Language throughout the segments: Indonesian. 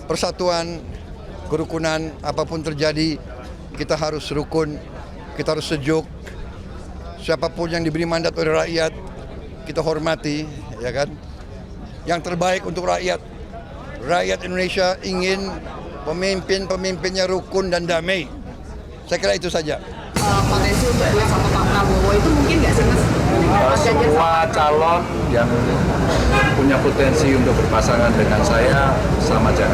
persatuan, kerukunan, apapun terjadi, kita harus rukun, kita harus sejuk. Siapapun yang diberi mandat oleh rakyat, kita hormati, ya kan? Yang terbaik untuk rakyat. Rakyat Indonesia ingin pemimpin-pemimpinnya rukun dan damai. Saya kira itu saja. Potensi untuk duet sama Pak Prabowo itu mungkin nggak sih Mas? Semua calon yang punya potensi untuk berpasangan dengan saya sama aja.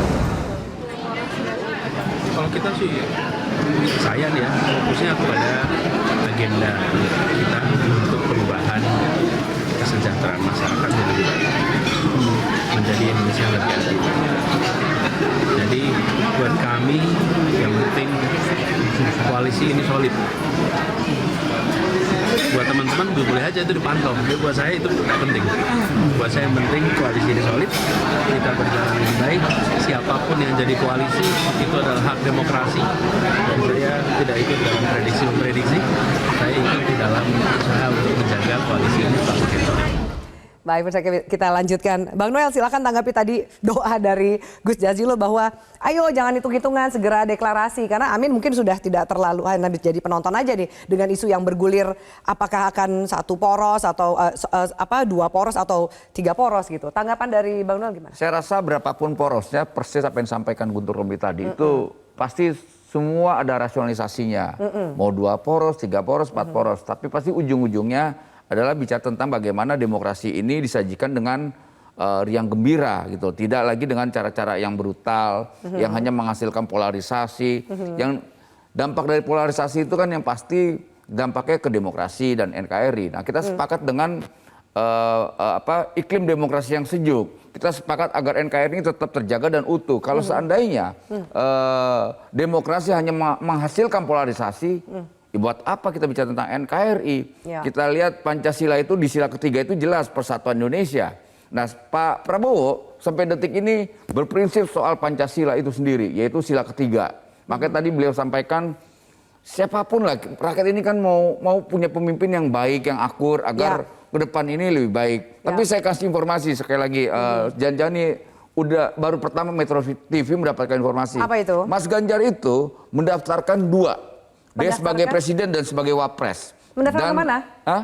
Kalau kita sih, saya nih ya, fokusnya kepada agenda kita untuk perubahan kesejahteraan masyarakat yang lebih baik, menjadi Indonesia yang lebih adil. Jadi buat kami yang penting koalisi ini solid. Buat teman-teman boleh aja itu dipantau. Tapi buat saya itu tidak penting. Buat saya yang penting koalisi ini solid, kita berjalan dengan baik. Siapapun yang jadi koalisi itu adalah hak demokrasi. Dan saya tidak ikut dalam prediksi. Saya ikut di dalam usaha untuk menjaga koalisi ini tetap solid. Baik, kita lanjutkan. Bang Noel, silakan tanggapi tadi doa dari Gus Jazilul bahwa ayo jangan hitung-hitungan, segera deklarasi. Karena Amin mungkin sudah tidak terlalu hanya jadi penonton aja nih dengan isu yang bergulir apakah akan 1 poros atau 2 poros atau 3 poros gitu. Tanggapan dari Bang Noel gimana? Saya rasa berapapun porosnya, persis apa yang disampaikan Guntur Romli tadi, itu pasti semua ada rasionalisasinya. Mau 2 poros, 3 poros, 4 poros. Tapi pasti ujung-ujungnya adalah bicara tentang bagaimana demokrasi ini disajikan dengan riang gembira gitu, tidak lagi dengan cara-cara yang brutal, yang hanya menghasilkan polarisasi. Yang dampak dari polarisasi itu kan yang pasti dampaknya ke demokrasi dan NKRI. Nah, kita sepakat dengan iklim demokrasi yang sejuk. Kita sepakat agar NKRI ini tetap terjaga dan utuh. Kalau seandainya demokrasi hanya menghasilkan polarisasi, buat apa kita bicara tentang NKRI? Ya. Kita lihat Pancasila itu di sila ketiga itu jelas persatuan Indonesia. Nah, Pak Prabowo sampai detik ini berprinsip soal Pancasila itu sendiri, yaitu sila ketiga. Makanya tadi beliau sampaikan siapapun lah, rakyat ini kan mau punya pemimpin yang baik, yang akur agar ke depan ini lebih baik. Tapi saya kasih informasi sekali lagi, jangan-jangan nih udah baru pertama Metro TV mendapatkan informasi. Apa itu? Mas Ganjar itu mendaftarkan 2. Dia sebagai presiden dan sebagai wapres. Mendaftarkan kemana?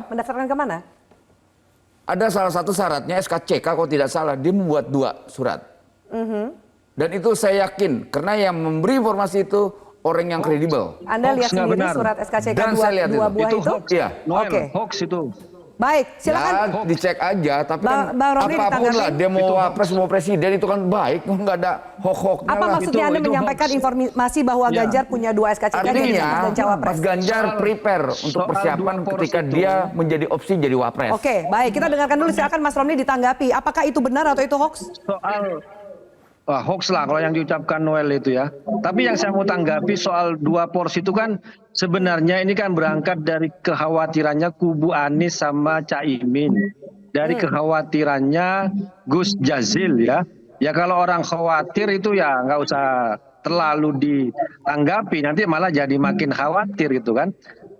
Mendaftarkan kemana? Ada salah satu syaratnya SKCK kalau tidak salah. Dia membuat 2 surat. Dan itu saya yakin karena yang memberi informasi itu orang yang kredibel. Anda lihat sendiri surat SKCK dan 2 buah itu? Hoax, ya. Oke. Hoax itu. Baik, silakan. Ya, dicek aja, tapi Bang Romli apapun lah, dia mau wapres, mau presiden itu kan baik, nggak ada hoax-hoaxnya. Apa maksudnya Anda menyampaikan informasi bahwa Ganjar punya 2 SKCK artinya, dan cawapres? Mas Ganjar prepare untuk persiapan ketika dia menjadi opsi jadi wapres. Oke, baik, kita dengarkan dulu, silakan Mas Romli ditanggapi. Apakah itu benar atau itu hoax? Hoax lah kalau yang diucapkan Noel itu ya. Tapi yang saya mau tanggapi soal 2 poros itu kan sebenarnya ini kan berangkat dari kekhawatirannya kubu Anies sama Caimin. Dari kekhawatirannya Gus Jazil ya. Ya kalau orang khawatir itu ya nggak usah terlalu ditanggapi. Nanti malah jadi makin khawatir gitu kan.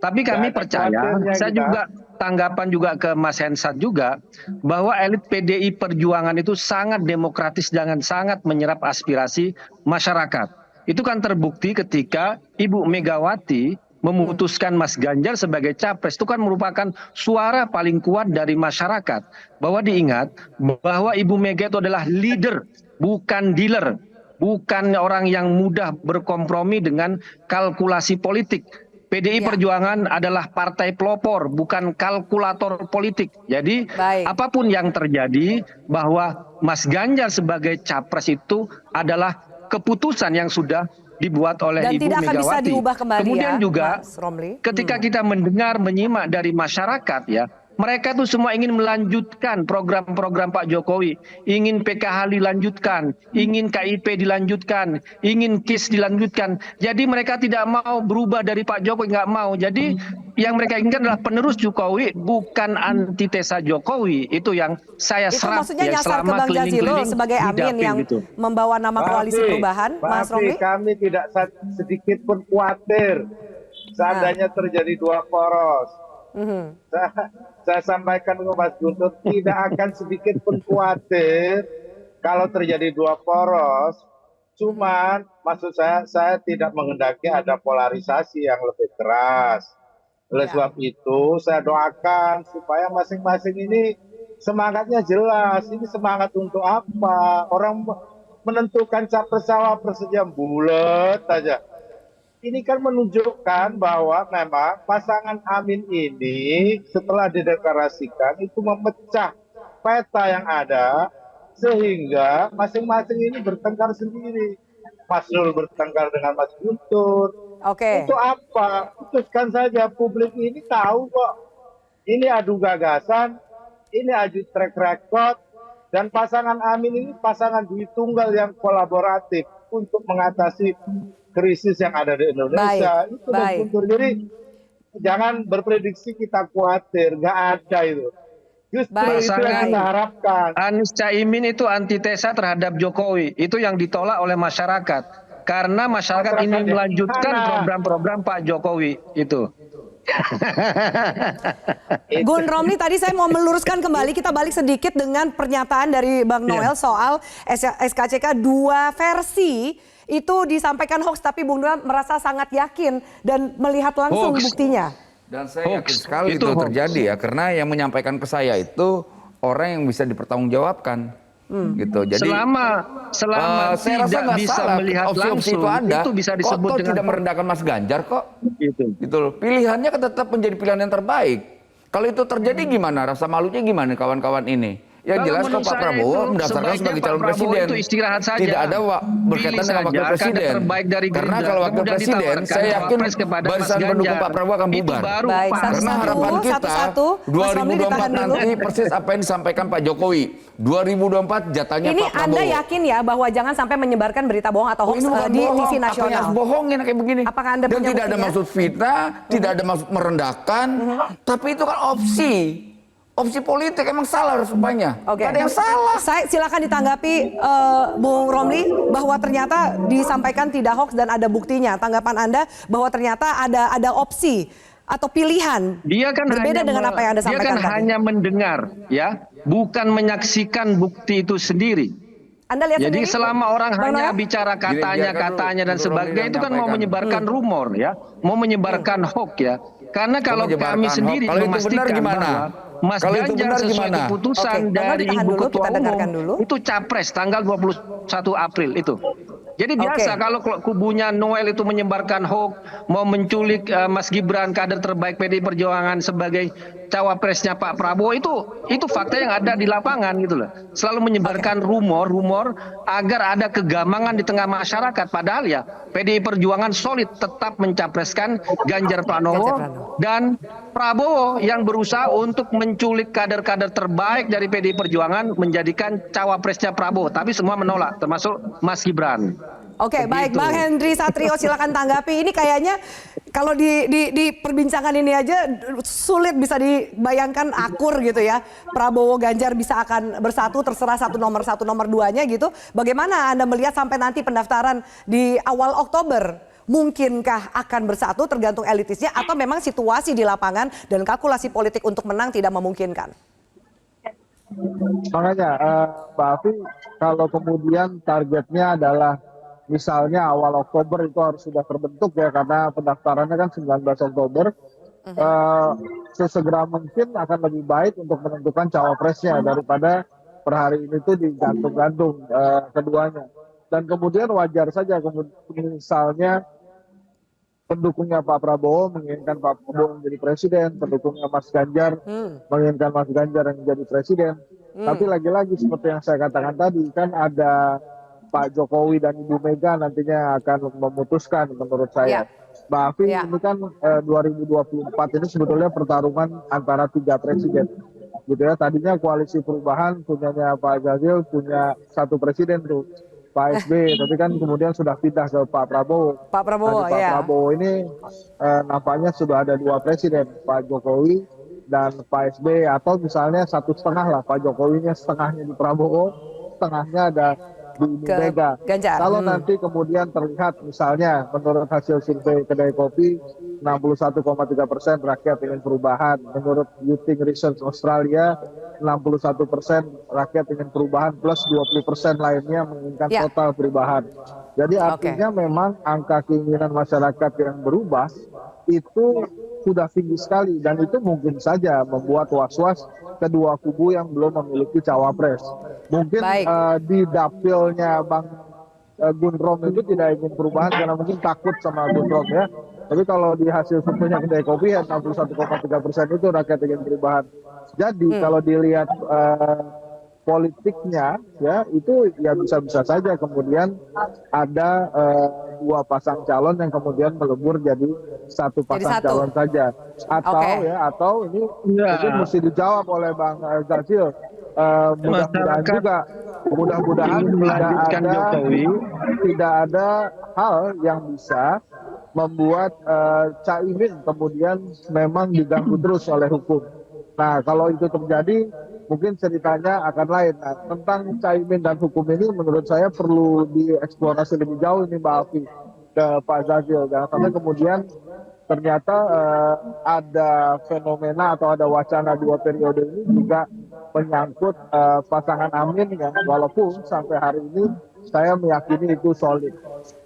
Tapi kami percaya, saya juga tanggapan juga ke Mas Hensat juga, bahwa elit PDI Perjuangan itu sangat demokratis dan sangat menyerap aspirasi masyarakat. Itu kan terbukti ketika Ibu Megawati memutuskan Mas Ganjar sebagai capres. Itu kan merupakan suara paling kuat dari masyarakat. Bahwa diingat bahwa Ibu Mega itu adalah leader, bukan dealer. Bukan orang yang mudah berkompromi dengan kalkulasi politik. PDI Perjuangan adalah partai pelopor, bukan kalkulator politik. Jadi apapun yang terjadi, bahwa Mas Ganjar sebagai capres itu adalah keputusan yang sudah dibuat oleh dan Ibu tidak Megawati. Akan bisa diubah kembali. Kemudian juga Mas Romli, ketika kita mendengar, menyimak dari masyarakat ya, mereka tuh semua ingin melanjutkan program-program Pak Jokowi. Ingin PKH dilanjutkan, ingin KIP dilanjutkan, ingin KIS dilanjutkan. Jadi mereka tidak mau berubah dari Pak Jokowi, nggak mau. Jadi yang mereka inginkan adalah penerus Jokowi, bukan antitesa Jokowi. Itu yang saya serap maksudnya ya, nyasar ke Bang Jazilul sebagai Amin yang gitu. membawa nama koalisi perubahan, Mas Romli. Kami tidak sedikit pun khawatir seandainya terjadi 2 poros. Saya sampaikan ke Mas Guntur, tidak akan sedikit pun khawatir kalau terjadi 2 poros. Cuman maksud saya tidak menghendaki ada polarisasi yang lebih keras. Oleh Ya. sebab itu saya doakan supaya masing-masing ini semangatnya jelas. Ini semangat untuk apa? Orang menentukan capres cawapres saja bulat aja. Ini kan menunjukkan bahwa memang pasangan Amin ini setelah dideklarasikan itu memecah peta yang ada sehingga masing-masing ini bertengkar sendiri. Mas Nur bertengkar dengan Mas Guntur. Oke. Untuk apa? Putuskan saja, publik ini tahu kok. Ini adu gagasan, ini adu track record, dan pasangan Amin ini pasangan duit tunggal yang kolaboratif untuk mengatasi krisis yang ada di Indonesia. Baik, Itu Mas baik. Guntur. Jadi jangan berprediksi kita khawatir, nggak ada itu. Justru Baik, itu yang kita harapkan. Anies Caimin itu antitesa terhadap Jokowi. Itu yang ditolak oleh masyarakat. Karena masyarakat ingin melanjutkan program-program Pak Jokowi itu. Gun Romli, tadi saya mau meluruskan kembali, kita balik sedikit dengan pernyataan dari Bang Noel soal SKCK 2 versi itu disampaikan hoax, tapi Bung Noel merasa sangat yakin dan melihat langsung Hoax. buktinya. Dan saya yakin Hoax. sekali Itu itu hoax. terjadi ya, karena yang menyampaikan ke saya itu orang yang bisa dipertanggungjawabkan. Gitu. Jadi Selama saya rasa tidak nggak bisa salah, melihat opsi-opsi langsung, itu ada. itu bisa disebut kok dengan tidak merendahkan Mas Ganjar kok. Gitu. Gitu loh. Pilihannya kan tetap menjadi pilihan yang terbaik. Kalau itu terjadi gimana? Rasa malunya gimana kawan-kawan ini? Yang Kalau jelas kok menurut Pak saya Prabowo itu mendaftarkan sebaiknya sebagai Pak calon Prabowo presiden. itu istirahat saja. Tidak ada berkaitan Pilih dengan wakil saja presiden. kader terbaik dari Karena Gerindra, kalau wakil kemudian presiden, ditawarkan saya yakin cawapres kepada Mas barisan pendukung Ganjar. Pak Prabowo akan Itu bubar. baru Baik, Pak. satu-satu. Karena harapan kita Satu-satu. Mas Romli 2024 ditahan dulu. nanti persis apa yang disampaikan Pak Jokowi. 2024 jatahnya Ini Pak Prabowo. Anda yakin ya bahwa jangan sampai menyebarkan berita bohong atau hoax Ini bukan di bohong. TV Apa yang nasional? harus bohongin kayak begini? Apakah Anda Dan punya tidak ada buktinya? maksud fitnah, tidak ada maksud merendahkan, tapi itu kan opsi. Opsi politik emang salah rupanya. Oke. Nggak ada yang salah. Saya silakan ditanggapi Bung Romli bahwa ternyata disampaikan tidak hoax dan ada buktinya. Tanggapan Anda bahwa ternyata ada opsi atau pilihan Dia kan berbeda hanya dengan apa yang Anda dia sampaikan kan tadi. hanya mendengar, ya, bukan menyaksikan bukti itu sendiri. Anda lihat Jadi sendiri, selama orang Bang hanya Noel? bicara biarkan katanya dan dulu sebagainya yang itu kan mau menyampaikan. menyebarkan rumor, ya, mau menyebarkan hoax, ya. Karena kalau menyebarkan kami hoax. sendiri Kalau itu benar memastikan gimana? bahwa Mas Kalau itu Ganjar benar sesuai gimana? keputusan Oke, Bang Noel dari ditahan Ibu dulu, Ketua kita dengarkan Umum dulu. itu capres tanggal 21 April itu. Jadi biasa Oke. kalau kubunya Noel itu menyebarkan hoax, mau menculik Mas Gibran kader terbaik PDI Perjuangan sebagai cawapresnya Pak Prabowo, itu fakta yang ada di lapangan gitu loh. Selalu menyebarkan rumor agar ada kegamangan di tengah masyarakat, padahal ya PDI Perjuangan solid tetap mencapreskan Ganjar Pranowo dan Prabowo yang berusaha untuk menculik kader-kader terbaik dari PDI Perjuangan menjadikan cawapresnya Prabowo, tapi semua menolak termasuk Mas Gibran. Oke, baik, Bang Henry Satrio silakan tanggapi. Ini kayaknya kalau di perbincangan ini aja sulit bisa dibayangkan akur gitu ya. Prabowo Ganjar bisa akan bersatu, terserah satu nomor duanya gitu. Bagaimana Anda melihat sampai nanti pendaftaran di awal Oktober? Mungkinkah akan bersatu tergantung elitisnya atau memang situasi di lapangan dan kalkulasi politik untuk menang tidak memungkinkan? Makanya Mbak Afi, kalau kemudian targetnya adalah misalnya awal Oktober itu harus sudah terbentuk ya, karena pendaftarannya kan 19 Oktober, sesegera mungkin akan lebih baik untuk menentukan cawapresnya daripada per hari ini tuh digantung-gantung keduanya. Dan kemudian wajar saja misalnya pendukungnya Pak Prabowo menginginkan Pak Prabowo menjadi presiden, pendukungnya Mas Ganjar menginginkan Mas Ganjar yang menjadi presiden. Tapi lagi-lagi seperti yang saya katakan tadi, kan ada Pak Jokowi dan Ibu Mega nantinya akan memutuskan menurut saya. Mbak Afi, ini kan 2024 ini sebetulnya pertarungan antara 3 presiden. Gitu ya, tadinya koalisi perubahan punyanya Pak Jazil punya 1 presiden tuh, Pak SB, tapi kan kemudian sudah pindah ke Pak Prabowo. Pak Prabowo, Pak Prabowo ini nampaknya sudah ada 2 presiden, Pak Jokowi dan Pak SB, atau misalnya 1,5 lah, Pak Jokowinya setengahnya di Prabowo, setengahnya ada Bu Ibu Ke Mega. Ganjar. Kalau nanti kemudian terlihat misalnya menurut hasil survei Kedai Kopi 61,3% rakyat ingin perubahan, menurut Youthing Research Australia 61% rakyat ingin perubahan plus 20% lainnya menginginkan Ya. total perubahan. Jadi artinya memang angka keinginan masyarakat yang berubah itu sudah tinggi sekali dan itu mungkin saja membuat was-was kedua kubu yang belum memiliki cawapres. Mungkin Baik. di dapilnya Bang Gundrom itu tidak ingin perubahan karena mungkin takut sama Gundrom ya. Tapi kalau di hasil surveinya Kedai Kopi ya 61,3% itu rakyat ingin perubahan. Jadi kalau dilihat politiknya ya itu ya bisa-bisa saja kemudian ada dua pasang calon yang kemudian melebur jadi satu pasang satu. calon saja atau ini mungkin mesti dijawab oleh Bang Zazil. Mudah-mudahan tidak ada hal yang bisa membuat Caimin kemudian memang diganggu terus oleh hukum. Nah kalau itu terjadi mungkin ceritanya akan lain. Nah, tentang Caimin dan hukum ini menurut saya perlu dieksplorasi lebih jauh ini Mbak Alfi ke Pak Zazil. Jangan sampai kemudian ternyata ada fenomena atau ada wacana 2 periode ini juga menyangkut pasangan Amin yang walaupun sampai hari ini saya meyakini itu solid.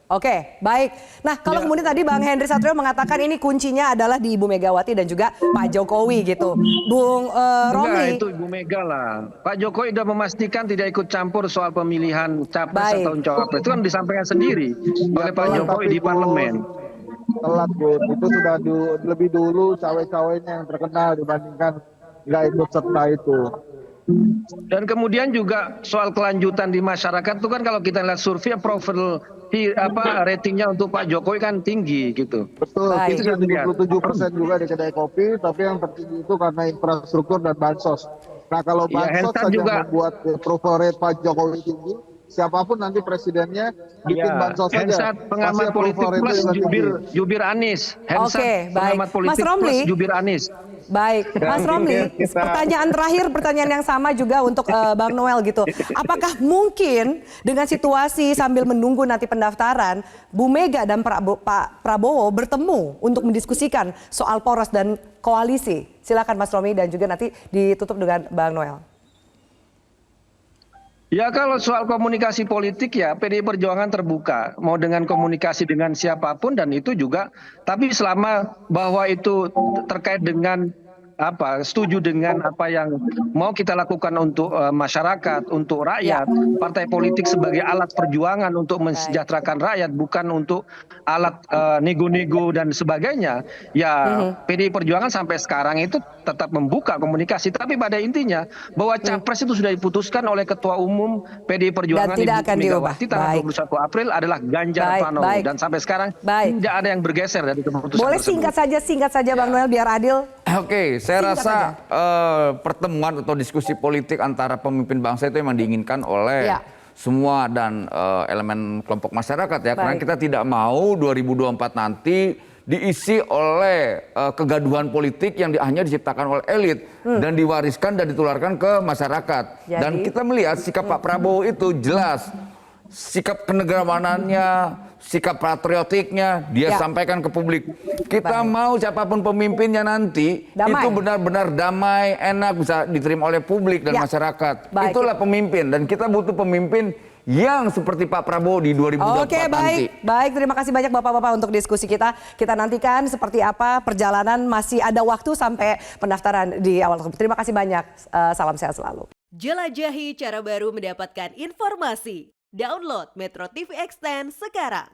Oke, baik. Nah, kalau kemudian tadi Bang Henry Satrio mengatakan ini kuncinya adalah di Ibu Megawati dan juga Pak Jokowi gitu. Bung Romli. Enggak, itu Ibu Mega lah. Pak Jokowi sudah memastikan tidak ikut campur soal pemilihan capres atau cawapres. Itu kan disampaikan sendiri oleh Pak Jokowi di parlemen. Telat, Bud. Itu sudah lebih dulu cawe-cawenya yang terkenal dibandingkan nggak ikut serta itu. Dan kemudian juga soal kelanjutan di masyarakat itu kan kalau kita lihat survei profil ratingnya untuk Pak Jokowi kan tinggi gitu. Betul, Baik. itu 77% juga di Kedai Kopi, tapi yang tertinggi itu karena infrastruktur dan bansos. Nah kalau bansos saja juga membuat approval rate Pak Jokowi tinggi, siapapun nanti presidennya bikin bansos saja. Hensat pengamat politik plus jubir Anies. Oke, baik. Pengamat politik Mas Romli. plus jubir Anies. Baik, Mas Romli, pertanyaan juga untuk Bang Noel gitu. Apakah mungkin dengan situasi sambil menunggu nanti pendaftaran, Bu Mega dan Pak Prabowo bertemu untuk mendiskusikan soal poros dan koalisi? Silakan Mas Romli dan juga nanti ditutup dengan Bang Noel. Ya kalau soal komunikasi politik ya PDI Perjuangan terbuka mau dengan komunikasi dengan siapapun dan itu juga tapi selama bahwa itu terkait dengan setuju dengan apa yang mau kita lakukan untuk masyarakat, untuk rakyat, partai politik sebagai alat perjuangan untuk mensejahterakan rakyat, bukan untuk alat nego-nego dan sebagainya. Ya PDI Perjuangan sampai sekarang itu tetap membuka komunikasi, tapi pada intinya bahwa capres itu sudah diputuskan oleh Ketua Umum PDI Perjuangan tidak akan diubah. Megawati tanggal 21 April adalah Ganjar Pranowo dan sampai sekarang tidak ada yang bergeser dari keputusan Boleh tersebut. singkat saja Bang Noel biar adil. Oke, saya rasa pertemuan atau diskusi politik antara pemimpin bangsa itu memang diinginkan oleh semua dan elemen kelompok masyarakat ya. Karena kita tidak mau 2024 nanti diisi oleh kegaduhan politik yang hanya diciptakan oleh elit dan diwariskan dan ditularkan ke masyarakat. Dan kita melihat sikap Pak Prabowo itu jelas. Sikap kenegarawanannya, sikap patriotiknya dia sampaikan ke publik. Kita mau siapapun pemimpinnya nanti itu benar-benar damai, enak, bisa diterima oleh publik dan masyarakat. Itulah pemimpin dan kita butuh pemimpin yang seperti Pak Prabowo di 2024 nanti. Baik, terima kasih banyak Bapak-Bapak untuk diskusi kita. Kita nantikan seperti apa perjalanan, masih ada waktu sampai pendaftaran di awal. Terima kasih banyak, salam sehat selalu. Jelajahi cara baru mendapatkan informasi. Download Metro TV Extend sekarang.